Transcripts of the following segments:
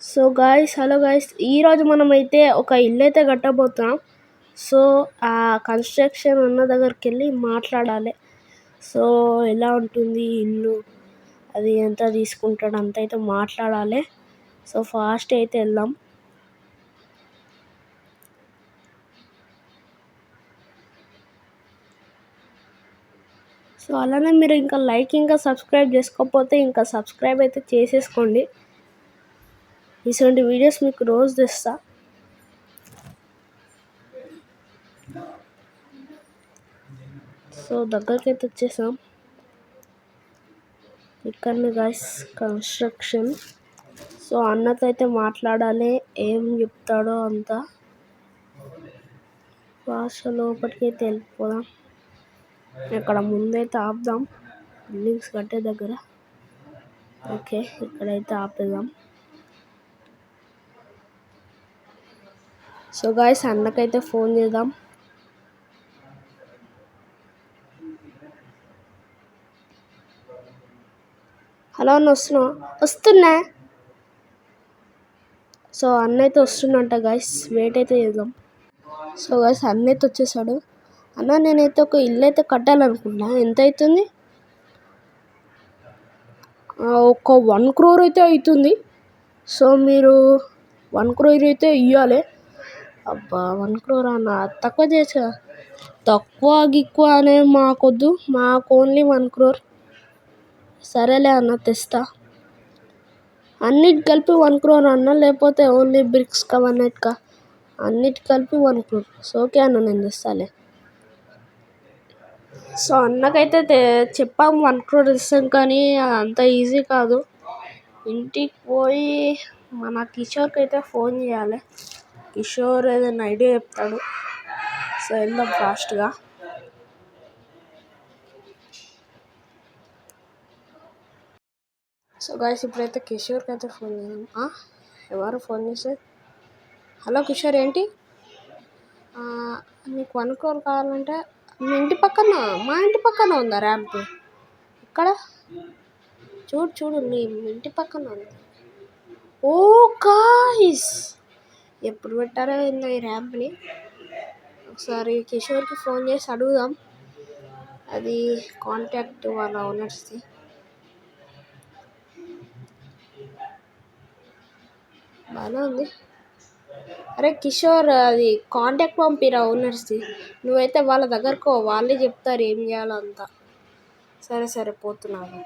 So guys, hello guys, ఈరోజు మనమైతే ఒక ఇల్లు అయితే కట్టబోతున్నాం. సో ఆ కన్స్ట్రక్షన్ ఉన్న దగ్గరికి వెళ్ళి మాట్లాడాలి. సో ఎలా ఉంటుంది ఇల్లు, అది ఎంత తీసుకుంటాడు అంత అయితే మాట్లాడాలి. సో ఫాస్ట్ అయితే వెళ్దాం. సో అలానే మీరు ఇంకా సబ్స్క్రైబ్ చేసుకోకపోతే ఇంకా సబ్స్క్రైబ్ అయితే చేసేసుకోండి. ఇటువంటి వీడియోస్ మీకు రోజు తెస్తా. సో దగ్గరికి అయితే వచ్చేసాం. ఇక్కడ గాయ్స్ కన్స్ట్రక్షన్. సో అన్నతో అయితే మాట్లాడాలి, ఏం చెప్తాడో అంతా. భాష లోపలికైతే వెళ్ళిపోదాం. ఇక్కడ ముందైతే ఆపుదాం, బిల్డింగ్స్ కట్టే దగ్గర. ఓకే, ఇక్కడైతే ఆపేద్దాం. సో గాయ్స్, అన్నకైతే ఫోన్ చేద్దాం. హలో అన్న, వస్తున్నా. సో అన్న అయితే వస్తున్నంట గాయ్స్, వెయిట్ అయితే చేద్దాం. సో గాయ్స్, అన్న అయితే వచ్చేసాడు. అన్న, నేనైతే ఒక ఇల్లు అయితే కట్టాలనుకుంటున్నా. ఎంత అవుతుంది? ఒక 1 crore అయితే అవుతుంది. సో మీరు 1 crore అయితే ఇవ్వాలి. అబ్బా, 1 crore అన్న, తక్కువ చేయొచ్చు. తక్కువ గిక్కువ అనే మాకొద్దు, మాకు ఓన్లీ 1 crore. సరేలే అన్న, తెస్తా. అన్నిటి కలిపి 1 crore అన్న, లేకపోతే ఓన్లీ బ్రిక్స్ కవన్నెట్కా? అన్నిటి కలిపి 1 crore. సో ఓకే అన్న, నేను తెస్తాలే. సో అన్నకైతే చెప్పాం 1 crore ఇస్తాం, కానీ అంత ఈజీ కాదు. ఇంటికి పోయి మన కిషోర్కి అయితే ఫోన్ చేయాలి. కిషోర్ ఏదైనా ఐడియా చెప్తాడు. సో వెళ్దాం ఫాస్ట్గా. సో గాయ్స్, ఇప్పుడైతే కిషోర్కి అయితే ఫోన్ చేద్దాం. ఎవరు ఫోన్ చేసేది? హలో కిషోర్, ఏంటి నీకు 1 crore కావాలంటే మీ ఇంటి పక్కన, మా ఇంటి పక్కన ఉందా ర్యాంప్? ఇక్కడ చూడు, మీ ఇంటి పక్కన ఉంది. ఓ గాయ్స్, ఎప్పుడు పెట్టారో ఏందో ఈ ర్యాంప్ని. ఒకసారి కిషోర్కి ఫోన్ చేసి అడుగుదాం. అది కాంటాక్ట్ వాళ్ళ ఓనర్స్ది. బాగానే ఉంది. అరే కిషోర్, అది కాంటాక్ట్ పంపిరా ఓనర్స్ది. నువ్వైతే వాళ్ళ దగ్గరకు వాళ్ళే చెప్తారు ఏం చేయాలో అంతా. సరే పోతున్నాను.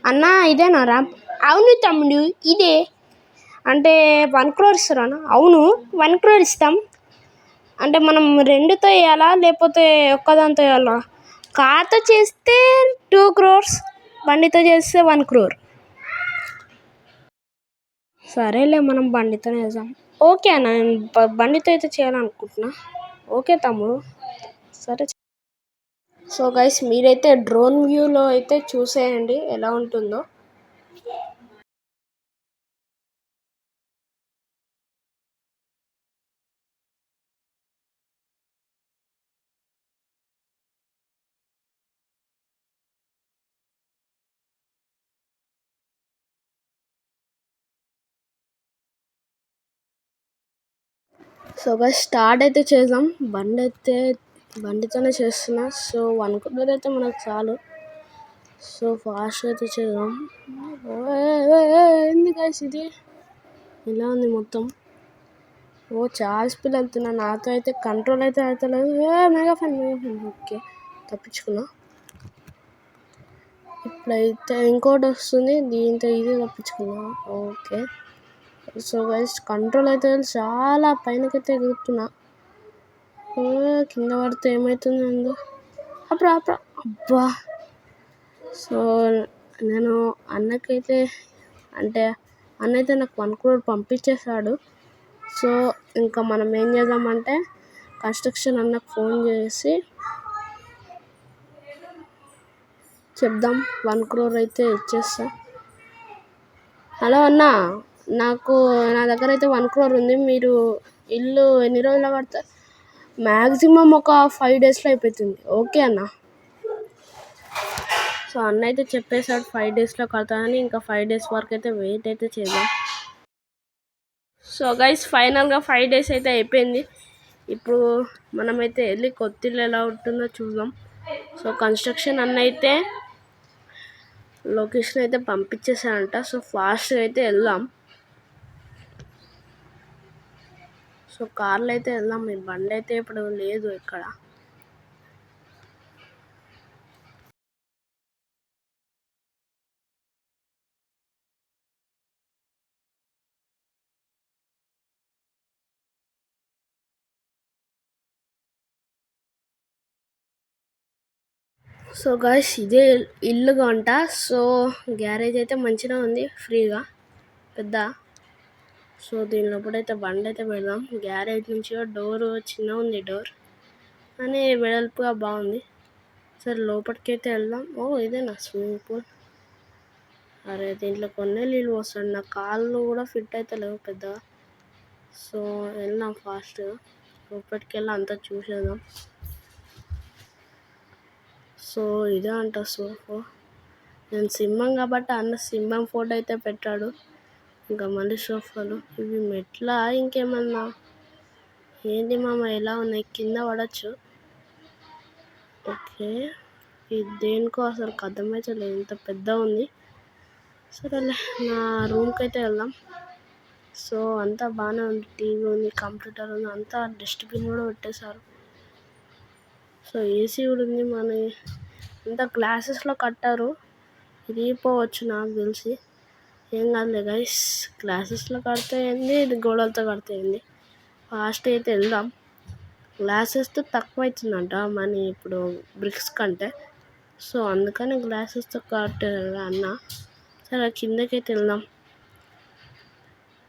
అన్నా, ఇదేనా ర్యాంప్? అవును తమ్ముడు, ఇదే. అంటే 1 crore ఇస్తారా? అవును, 1 crore ఇస్తాం. అంటే మనం 2తో వేయాలా, లేకపోతే ఒక్కదాంతో వేయాలా? కార్తో చేస్తే 2 crores, బండితో చేస్తే 1 crore. సరేలే, మనం బండితోనే వేద్దాం. ఓకే అన్న, నేను బండితో అయితే చేయాలనుకుంటున్నా. ఓకే తమ్ముడు, సరే. సో గైస్, మీరైతే డ్రోన్ వ్యూలో అయితే చూసేయండి ఎలా ఉంటుందో. సో గైస్, స్టార్ట్ అయితే చేద్దాం. బండితోనే చేస్తున్నా. సో 1 crore అయితే మనకు చాలు. సో ఫాస్ట్ అయితే చేద్దాం. ఏంది గైస్ ఇది, ఇలా ఉంది మొత్తం. చాలా స్పీడ్ వెళ్తున్నా. నాతో అయితే కంట్రోల్ అయితే అవుతలేదు. Mega fan. ఓకే, తప్పించుకున్నా. ఇప్పుడైతే ఇంకోటి వస్తుంది, దీంతో ఇది తప్పించుకున్నా. ఓకే. సో గైస్, కంట్రోల్ అయితే చాలా పైనకైతే ఎగురుతున్నా. కింద పడితే ఏమవుతుంది అందు అబ్బా. సో నేను అన్నకైతే, అంటే అన్నైతే నాకు 1 crore పంపించేశాడు. సో ఇంకా మనం ఏం చేద్దామంటే, కన్స్ట్రక్షన్ అన్నకు ఫోన్ చేసి చెప్దాం, 1 crore అయితే ఇచ్చేస్తా. హలో అన్న, నా దగ్గర అయితే 1 crore ఉంది. మీరు ఇల్లు ఎన్ని రోజుల్లో కడతారు? మ్యాక్సిమం ఒక 5 daysలో అయిపోతుంది. ఓకే అన్న. సో సో అన్న అయితే చెప్పేశాడు 5 డేస్లో కడతానని. ఇంకా 5 డేస్ వరకు అయితే వెయిట్ అయితే చేద్దాం. సో గైస్ ఫైనల్గా 5 డేస్ అయితే అయిపోయింది. ఇప్పుడు మనమైతే వెళ్ళి కొత్త ఇల్లు ఎలా ఉంటుందో చూద్దాం. సో కన్స్ట్రక్షన్ అన్న అయితే లొకేషన్ అయితే పంపించేసాడంట. సో ఫాస్ట్గా అయితే వెళ్దాం. సో కార్లో అయితే వెళ్దాం. మీ బండి అయితే ఇప్పుడు లేదు ఇక్కడ. సో గాయ్స్ ఇదే ఇల్లు గంట. సో గ్యారేజ్ అయితే మంచిగా ఉంది, ఫ్రీగా పెద్ద. సో దీని లోపలైతే బండి అయితే పెడదాం. గ్యారేజ్ నుంచి డోర్ చిన్న ఉంది, డోర్ కానీ వెడల్పుగా బాగుంది. సరే లోపలికి అయితే వెళ్దాం. ఇదే నా స్విమ్మింగ్ పూల్. అరే దీంట్లో కొన్ని నీళ్ళు పోస్తాడు. నా కాళ్ళు కూడా ఫిట్ అయితే లేవు పెద్దగా. సో వెళ్దాం ఫాస్ట్గా. లోపలికి వెళ్ళి అంతా చూసేద్దాం. సో ఇదే అంట సోఫా. నేను సింహం కాబట్టి అన్న సింహం ఫోటో అయితే పెట్టాడు. ఇంకా మళ్ళీ సోఫాలు ఇవి మెట్లా ఇంకేమన్నా ఏంటి మామ ఎలా ఉన్నాయి, కింద పడచ్చు. ఓకే ఇది దేనికో అసలు అర్థమైతే లేదు, ఇంత పెద్ద ఉంది. సరేలే నా రూమ్కి అయితే వెళ్దాం. సో అంతా బాగానే ఉంది, టీవీ ఉంది, కంప్యూటర్ ఉంది, అంతా డస్ట్బిన్ కూడా పెట్టేశారు. సో ఏసీ కూడా ఉంది. మన అంతా గ్లాసెస్లో కట్టారు. ఇరిగిపోవచ్చు నాకు తెలిసి. ఏం కాదులే గైస్, గ్లాసెస్లో కడితే ఏంది, ఇది గోడలతో కడితే ఏంది. ఫాస్ట్ అయితే వెళ్దాం. గ్లాసెస్తో తక్కువ అవుతుందంట మనీ ఇప్పుడు బ్రిక్స్ కంటే. సో అందుకని గ్లాసెస్తో కట్టారు అన్న. సరే కిందకైతే వెళ్దాం.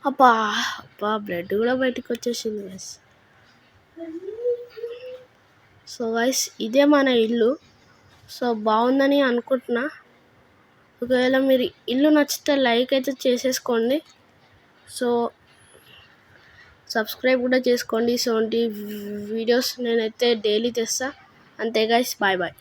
అబ్బా బ్లడ్ కూడా బయటకు వచ్చేసింది గైస్. సో గైస్ ఇదే మన ఇల్లు. సో బాగుందని అనుకుంటున్నా. ఒకవేళ మీరు ఇల్లు నచ్చితే లైక్ అయితే చేసేసుకోండి. సో సబ్స్క్రైబ్ కూడా చేసుకోండి. సో వీడియోస్ నేనైతే డైలీ తెస్తా. అంతే గైస్, బాయ్ బాయ్.